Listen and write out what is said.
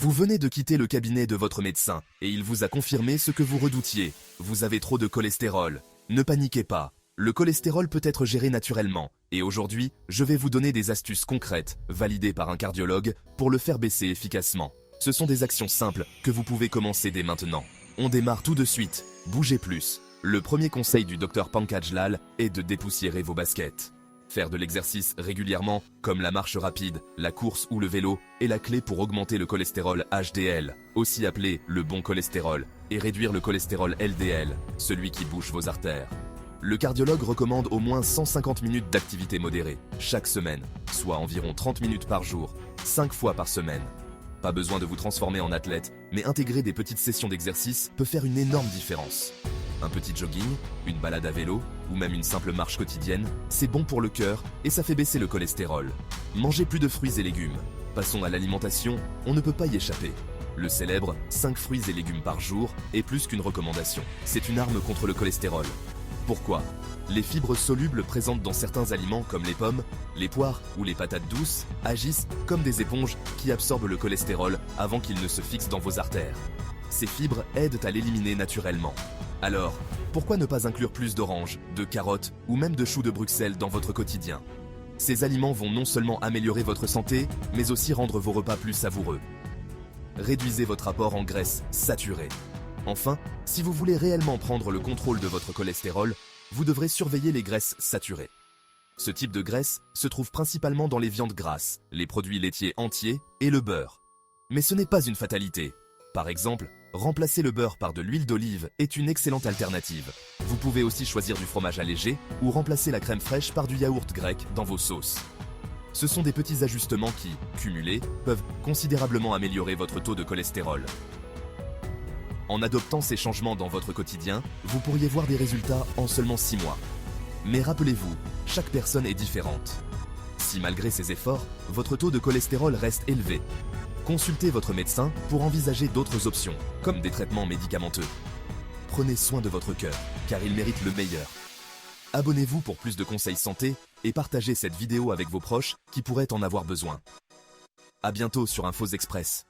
Vous venez de quitter le cabinet de votre médecin et il vous a confirmé ce que vous redoutiez. Vous avez trop de cholestérol. Ne paniquez pas. Le cholestérol peut être géré naturellement et aujourd'hui, je vais vous donner des astuces concrètes, validées par un cardiologue, pour le faire baisser efficacement. Ce sont des actions simples que vous pouvez commencer dès maintenant. On démarre tout de suite. Bougez plus. Le premier conseil du Dr Pankaj Lal est de dépoussiérer vos baskets. Faire de l'exercice régulièrement, comme la marche rapide, la course ou le vélo, est la clé pour augmenter le cholestérol HDL, aussi appelé le bon cholestérol, et réduire le cholestérol LDL, celui qui bouche vos artères. Le cardiologue recommande au moins 150 minutes d'activité modérée, chaque semaine, soit environ 30 minutes par jour, 5 fois par semaine. Pas besoin de vous transformer en athlète, mais intégrer des petites sessions d'exercice peut faire une énorme différence. Un petit jogging, une balade à vélo, ou même une simple marche quotidienne, c'est bon pour le cœur et ça fait baisser le cholestérol. Mangez plus de fruits et légumes. Passons à l'alimentation, on ne peut pas y échapper. Le célèbre 5 fruits et légumes par jour est plus qu'une recommandation. C'est une arme contre le cholestérol. Pourquoi? Les fibres solubles présentes dans certains aliments comme les pommes, les poires ou les patates douces agissent comme des éponges qui absorbent le cholestérol avant qu'il ne se fixe dans vos artères. Ces fibres aident à l'éliminer naturellement. Alors, pourquoi ne pas inclure plus d'oranges, de carottes ou même de choux de Bruxelles dans votre quotidien? Ces aliments vont non seulement améliorer votre santé, mais aussi rendre vos repas plus savoureux. Réduisez votre apport en graisses saturées. Enfin, si vous voulez réellement prendre le contrôle de votre cholestérol, vous devrez surveiller les graisses saturées. Ce type de graisse se trouve principalement dans les viandes grasses, les produits laitiers entiers et le beurre. Mais ce n'est pas une fatalité. Par exemple, remplacer le beurre par de l'huile d'olive est une excellente alternative. Vous pouvez aussi choisir du fromage allégé ou remplacer la crème fraîche par du yaourt grec dans vos sauces. Ce sont des petits ajustements qui, cumulés, peuvent considérablement améliorer votre taux de cholestérol. En adoptant ces changements dans votre quotidien, vous pourriez voir des résultats en seulement 6 mois. Mais rappelez-vous, chaque personne est différente. Si malgré ces efforts, votre taux de cholestérol reste élevé, consultez votre médecin pour envisager d'autres options, comme des traitements médicamenteux. Prenez soin de votre cœur, car il mérite le meilleur. Abonnez-vous pour plus de conseils santé et partagez cette vidéo avec vos proches qui pourraient en avoir besoin. À bientôt sur Infos Express.